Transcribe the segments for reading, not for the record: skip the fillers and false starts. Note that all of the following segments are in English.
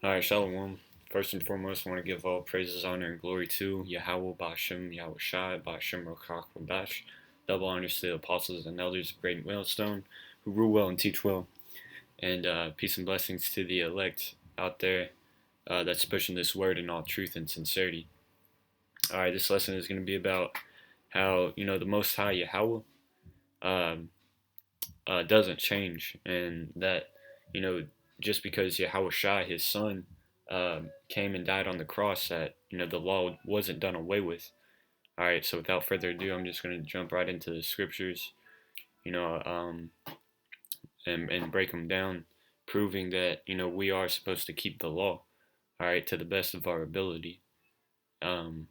Alright, Shalom. First and foremost, I want to give all praises, honor, and glory to Yahawah, Bashem, YAHAWASHI, Bashem, Rokach, Wadash. Double honors to the apostles and elders of Great Millstone, who rule well and teach well. And peace and blessings to the elect out there that's pushing this word in all truth and sincerity. Alright, this lesson is going to be about how, the Most High Yahawah um, doesn't change, and that, you know, just because Yahawah His Son, came and died on the cross, that the law wasn't done away with. All right, so without further ado, I'm just going to jump right into the scriptures, you know, um, and break them down, proving that we are supposed to keep the law, all right, to the best of our ability. Um,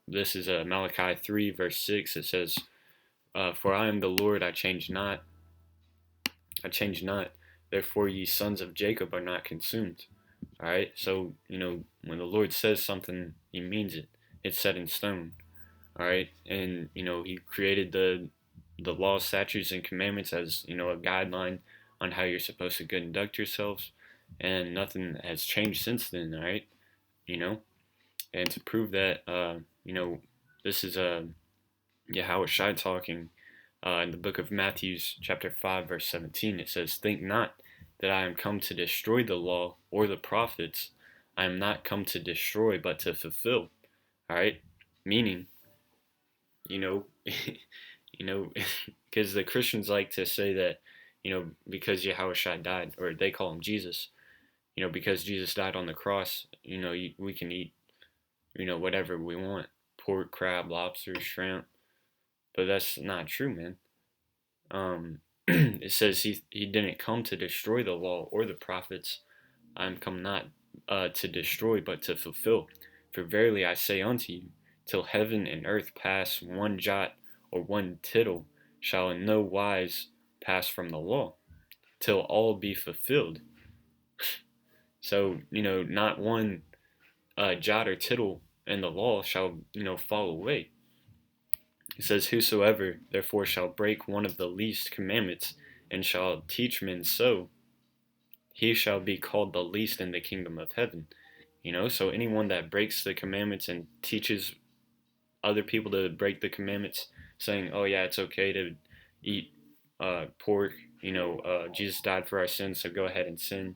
this is Malachi 3 verse 6. It says, "For I am the Lord; I change not. I change not. Therefore, ye sons of Jacob are not consumed." All right. So when the Lord says something, He means it. It's set in stone. All right. And He created the laws, statutes, and commandments as a guideline on how you're supposed to conduct yourselves, and nothing has changed since then. All right. You know. And to prove that, this is Yahweh Shai talking. In the book of Matthew, chapter 5, verse 17, it says, "Think not that I am come to destroy the law or the prophets. I am not come to destroy, but to fulfill." All right? Meaning, you know, you know, because the Christians like to say that, because Yahushua died, or they call him Jesus, because Jesus died on the cross, we can eat, whatever we want, pork, crab, lobster, shrimp. But that's not true, man. It says he didn't come to destroy the law or the prophets. I am come not to destroy, but to fulfill. For verily I say unto you, till heaven and earth pass, one jot or one tittle shall in no wise pass from the law, till all be fulfilled. So, not one jot or tittle in the law shall, fall away. It says, "Whosoever therefore shall break one of the least commandments, and shall teach men so, he shall be called the least in the kingdom of heaven." So anyone that breaks the commandments and teaches other people to break the commandments, saying, "Oh yeah, it's okay to eat pork," Jesus died for our sins, so go ahead and sin,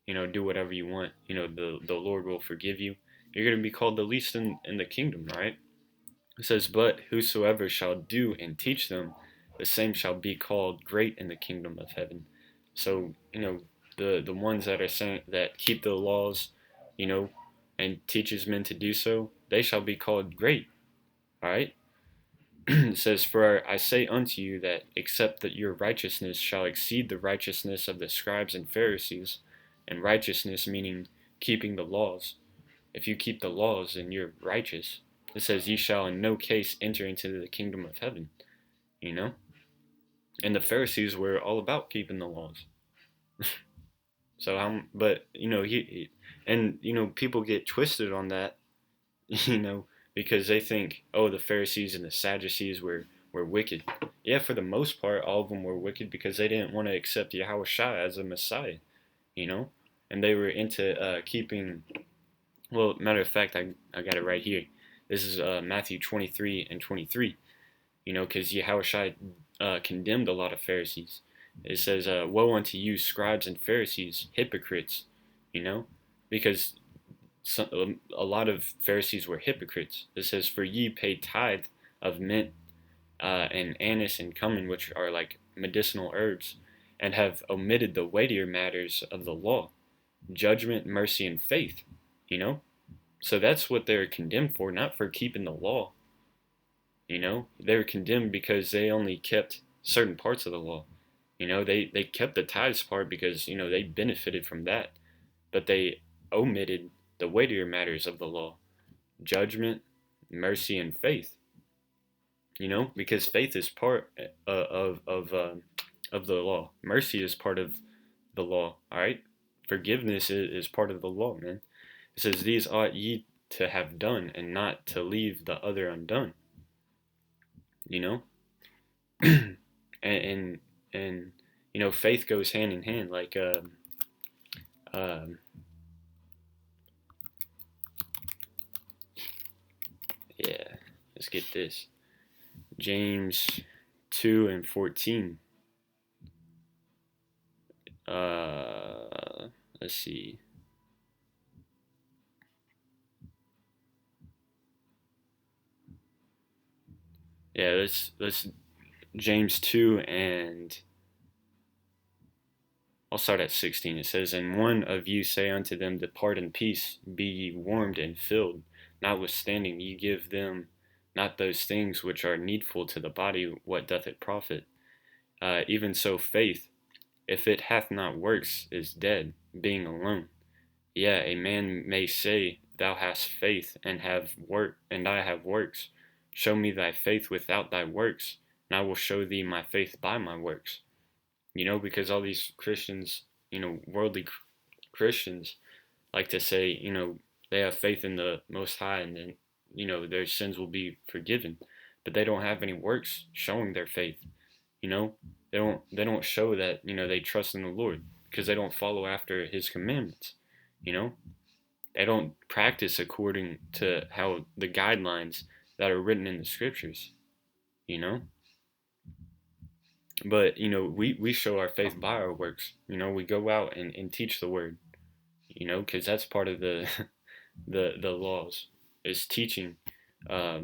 do whatever you want, the Lord will forgive you. You're going to be called the least in the kingdom, right? It says, "But whosoever shall do and teach them, the same shall be called great in the kingdom of heaven." So, the ones that are saying that keep the laws, you know, and teaches men to do so, they shall be called great. All right. It says, "For I say unto you that except that your righteousness shall exceed the righteousness of the scribes and Pharisees," and righteousness meaning keeping the laws. If you keep the laws, then you're righteous. It says, "Ye shall in no case enter into the kingdom of heaven." You know? And the Pharisees were all about keeping the laws. So, but, people get twisted on that, you know, because they think, oh, the Pharisees and the Sadducees were wicked. Yeah, for the most part, all of them were wicked because they didn't want to accept Yahweh as a Messiah, you know? And they were into keeping, well, matter of fact, I got it right here. This is Matthew 23 and 23, because Yahushua condemned a lot of Pharisees. It says, "Woe unto you, scribes and Pharisees, hypocrites," because a lot of Pharisees were hypocrites. It says, "For ye pay tithe of mint and anise and cumin, which are like medicinal herbs, and have omitted the weightier matters of the law, judgment, mercy, and faith." So that's what they're condemned for, not for keeping the law. They were condemned because they only kept certain parts of the law. They kept the tithes part because, they benefited from that. But they omitted the weightier matters of the law, judgment, mercy, and faith. Because faith is part of the law. Mercy is part of the law, all right? Forgiveness is part of the law, man. It says, "These ought ye to have done, and not to leave the other undone." You know, and faith goes hand in hand. Like Let's get this. James 2:14. Let's see. Yeah, let's James 2, and I'll start at 16. It says, "And one of you say unto them, Depart in peace, be ye warmed and filled. Notwithstanding ye give them not those things which are needful to the body, what doth it profit? Even so faith, if it hath not works, is dead, being alone. Yeah, a man may say, Thou hast faith, and I have works. Show me thy faith without thy works, and I will show thee my faith by my works." Because all these Christians, worldly Christians, like to say, they have faith in the Most High, and then, their sins will be forgiven, but they don't have any works showing their faith. They don't show that, they trust in the Lord, because they don't follow after His commandments. They don't practice according to how the guidelines that are written in the scriptures. But we show our faith by our works. We go out and teach the word. Because that's part of the the laws, is teaching our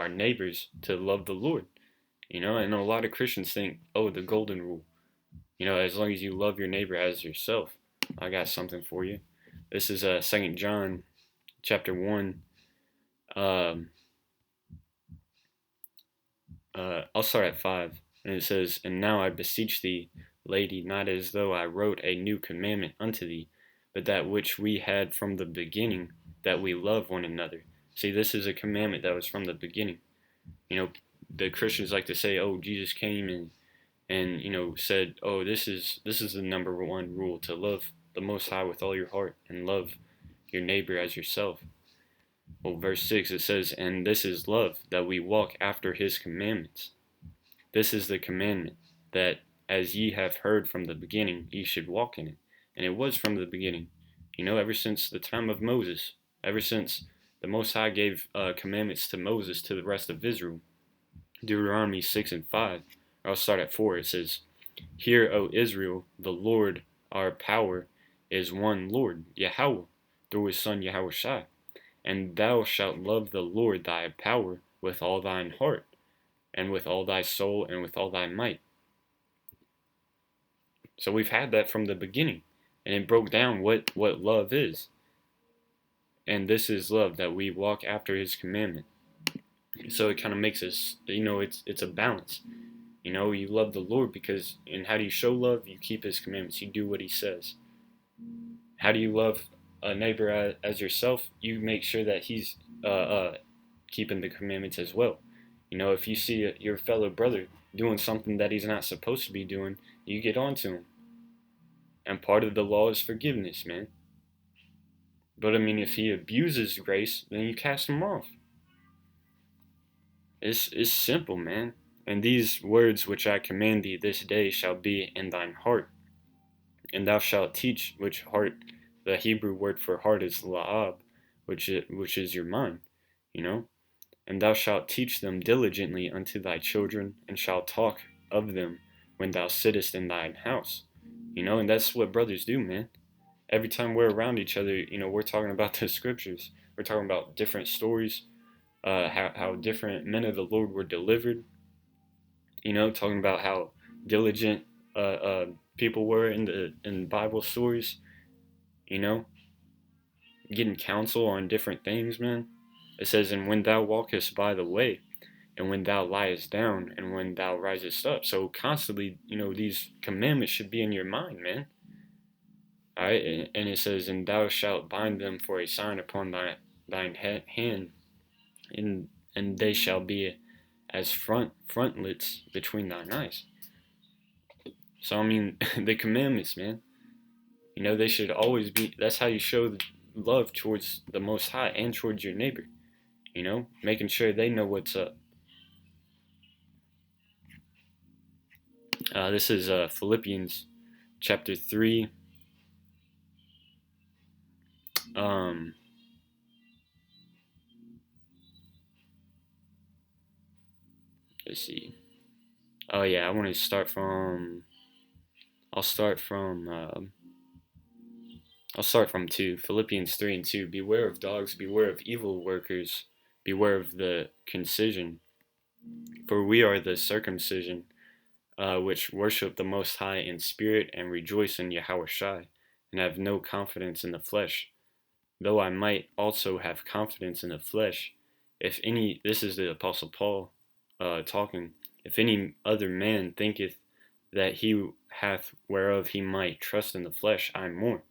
neighbors to love the Lord. And a lot of Christians think, oh, the golden rule, as long as you love your neighbor as yourself. I got something for you. This is 2 John chapter 1. I'll start at 5. And it says, "And now I beseech thee, lady, not as though I wrote a new commandment unto thee, but that which we had from the beginning, that we love one another." See, this is a commandment that was from the beginning. The Christians like to say, oh, Jesus came and said, oh, this is the number one rule, to love the Most High with all your heart and love your neighbor as yourself. Well, verse 6, it says, "And this is love, that we walk after His commandments. This is the commandment, that as ye have heard from the beginning, ye should walk in it." And it was from the beginning, ever since the time of Moses, ever since the Most High gave commandments to Moses to the rest of Israel. Deuteronomy 6:5. I'll start at 4. It says, "Hear, O Israel, the Lord our power is one Lord, YAHAWAH, through His Son YAHAWASHI. And thou shalt love the Lord thy power with all thine heart, and with all thy soul, and with all thy might." So we've had that from the beginning, and it broke down what love is. And this is love, that we walk after His commandment. So it kind of makes us, it's a balance. You love the Lord because, and how do you show love? You keep His commandments. You do what He says. How do you love a neighbor as yourself? You make sure that he's keeping the commandments as well. If you see your fellow brother doing something that he's not supposed to be doing, you get on to him. And part of the law is forgiveness, man. But if he abuses grace, then you cast him off. It's simple, man. "And these words which I command thee this day shall be in thine heart. And thou shalt teach," which heart, the Hebrew word for heart is la'ab, which is your mind, "And thou shalt teach them diligently unto thy children, and shalt talk of them when thou sittest in thine house." And that's what brothers do, man. Every time we're around each other, we're talking about the scriptures. We're talking about different stories, how different men of the Lord were delivered. Talking about how diligent people were in Bible stories. Getting counsel on different things, man. It says, "And when thou walkest by the way, and when thou liest down, and when thou risest up." So constantly, these commandments should be in your mind, man. All right, and it says, "And thou shalt bind them for a sign upon thine hand, and they shall be as frontlets between thine eyes." So the commandments, man. They should always be. That's how you show love towards the Most High and towards your neighbor. Making sure they know what's up. This is Philippians chapter 3. let's see. Oh yeah, I want to start from. I'll start from. I'll start from 2. Philippians 3 and 2. Beware of dogs, beware of evil workers, beware of the concision. For we are the circumcision, which worship the Most High in spirit and rejoice in YAHAWASHI, and have no confidence in the flesh. Though I might also have confidence in the flesh, if any, this is the Apostle Paul talking, if any other man thinketh that he hath whereof he might trust in the flesh, I am more.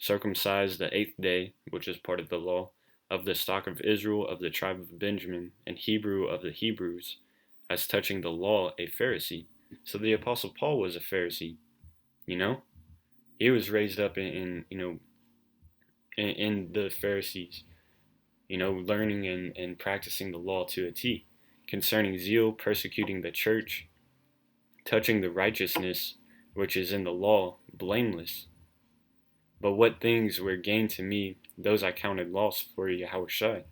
Circumcised the 8th day, which is part of the law, of the stock of Israel, of the tribe of Benjamin, and Hebrew of the Hebrews, as touching the law, a Pharisee. So the Apostle Paul was a Pharisee, you know? He was raised up in the Pharisees, learning and practicing the law to a T, concerning zeal, persecuting the church, touching the righteousness which is in the law, blameless. But what things were gained to me, those I counted loss for YAHAWASHI,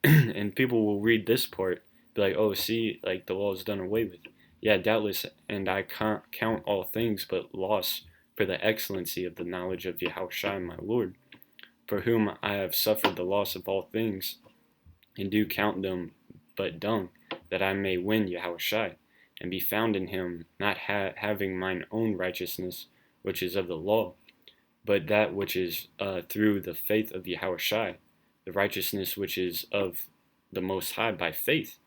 and people will read this part, be like, oh, see, like the law is done away with. Yeah, doubtless, and I can't count all things but loss for the excellency of the knowledge of YAHAWASHI my Lord, for whom I have suffered the loss of all things, and do count them but dung, that I may win YAHAWASHI, and be found in him, not having mine own righteousness, which is of the law, but that which is through the faith of YAHAWASHI, the righteousness which is of the Most High by faith,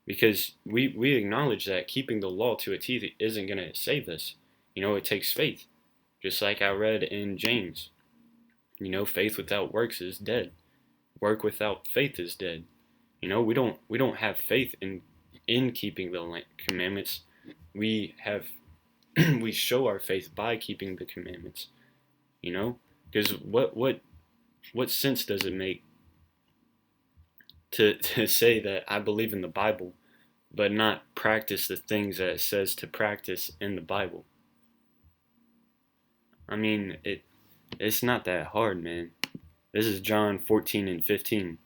because we acknowledge that keeping the law to a T isn't going to save us. It takes faith, just like I read in James. Faith without works is dead. Work without faith is dead. We don't have faith in keeping the commandments. We have we show our faith by keeping the commandments. Because what sense does it make to say that I believe in the Bible, but not practice the things that it says to practice in the Bible? I mean, it's not that hard, man. This is John 14 and 15.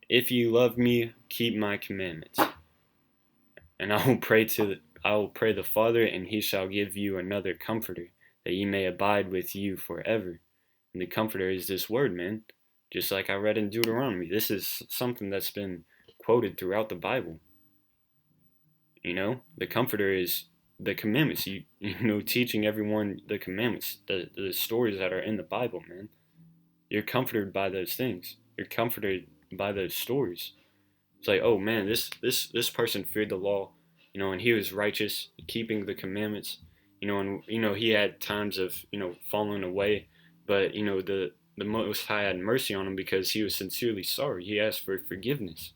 If you love me, keep my commandments. And I will pray the Father, and he shall give you another comforter, that ye may abide with you forever. And the comforter is this word, man. Just like I read in Deuteronomy. This is something that's been quoted throughout the Bible. The comforter is the commandments. Teaching everyone the commandments, the stories that are in the Bible, man. You're comforted by those things. You're comforted by those stories. It's like, oh man, this person feared the law, and he was righteous, keeping the commandments, and he had times of falling away, but the Most High had mercy on him because he was sincerely sorry. He asked for forgiveness,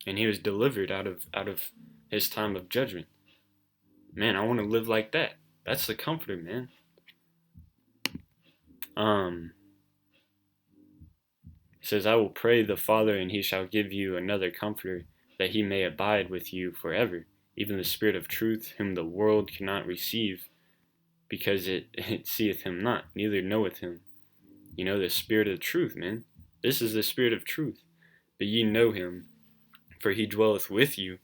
and he was delivered out of his time of judgment. Man, I want to live like that. That's the comforter, man. It says, I will pray the Father, and he shall give you another comforter, that he may abide with you forever, even the Spirit of truth, whom the world cannot receive, because it seeth him not, neither knoweth him. The Spirit of truth, man. This is the Spirit of truth. But ye know him, for he dwelleth with you,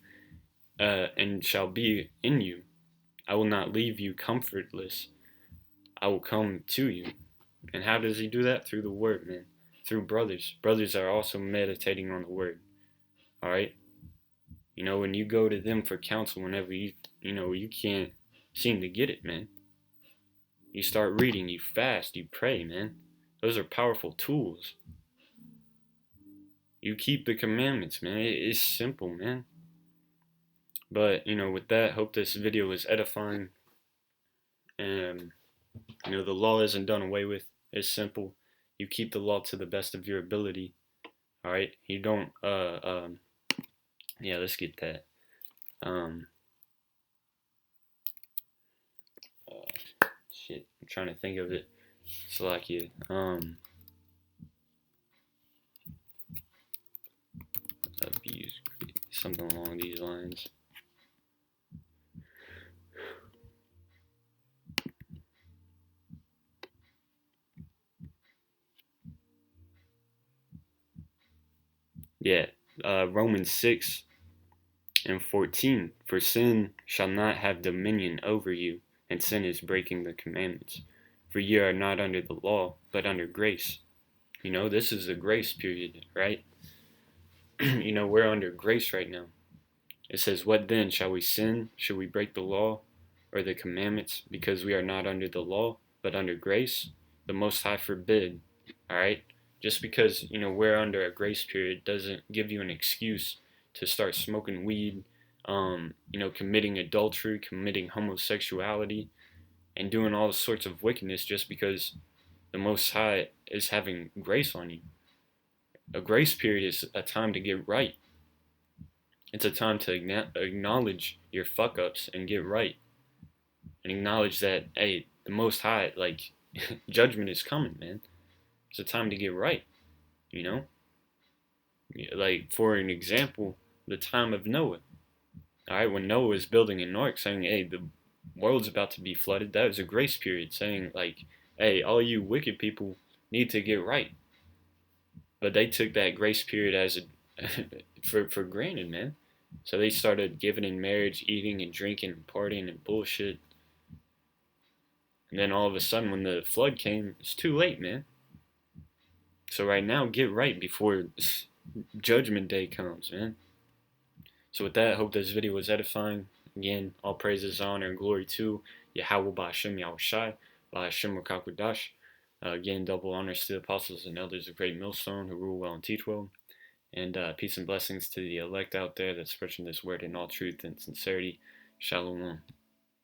and shall be in you. I will not leave you comfortless. I will come to you. And how does he do that? Through the word, man. Through brothers. Brothers are also meditating on the word. Alright? When you go to them for counsel, whenever you can't seem to get it, man. You start reading, you fast, you pray, man. Those are powerful tools. You keep the commandments, man. It's simple, man. But, with that, hope this video was edifying. And, the law isn't done away with. It's simple. You keep the law to the best of your ability. Alright? You don't, yeah, let's get that. Shit, I'm trying to think of it. Slovakia. Abuse, something along these lines. Yeah, Romans 6:14. For sin shall not have dominion over you, and sin is breaking the commandments. For ye are not under the law, but under grace. This is the grace period, right? We're under grace right now. It says, what then? Shall we sin? Should we break the law or the commandments because we are not under the law, but under grace? The Most High forbid. All right? Just because, we're under a grace period doesn't give you an excuse to start smoking weed, committing adultery, committing homosexuality, and doing all sorts of wickedness just because the Most High is having grace on you. A grace period is a time to get right. It's a time to acknowledge your fuck ups and get right. And acknowledge that, hey, the Most High, judgment is coming, man. It's a time to get right, you know? Like, for an example, the time of Noah. Alright, when Noah was building an ark saying, hey, the world's about to be flooded, that was a grace period saying, hey, all you wicked people need to get right. But they took that grace period as for granted, man. So they started giving in marriage, eating and drinking and partying and bullshit. And then all of a sudden, when the flood came, it's too late, man. So right now, get right before Judgment Day comes, man. So with that, I hope this video was edifying. Again, all praises, honor, and glory to YAHAWAH BaHashem YAHAWASHI BaHashem RuachHaKodesh. Again, double honors to the apostles and elders of Great Millstone who rule well and teach well. And peace and blessings to the elect out there that's spreading this word in all truth and sincerity. Shalom.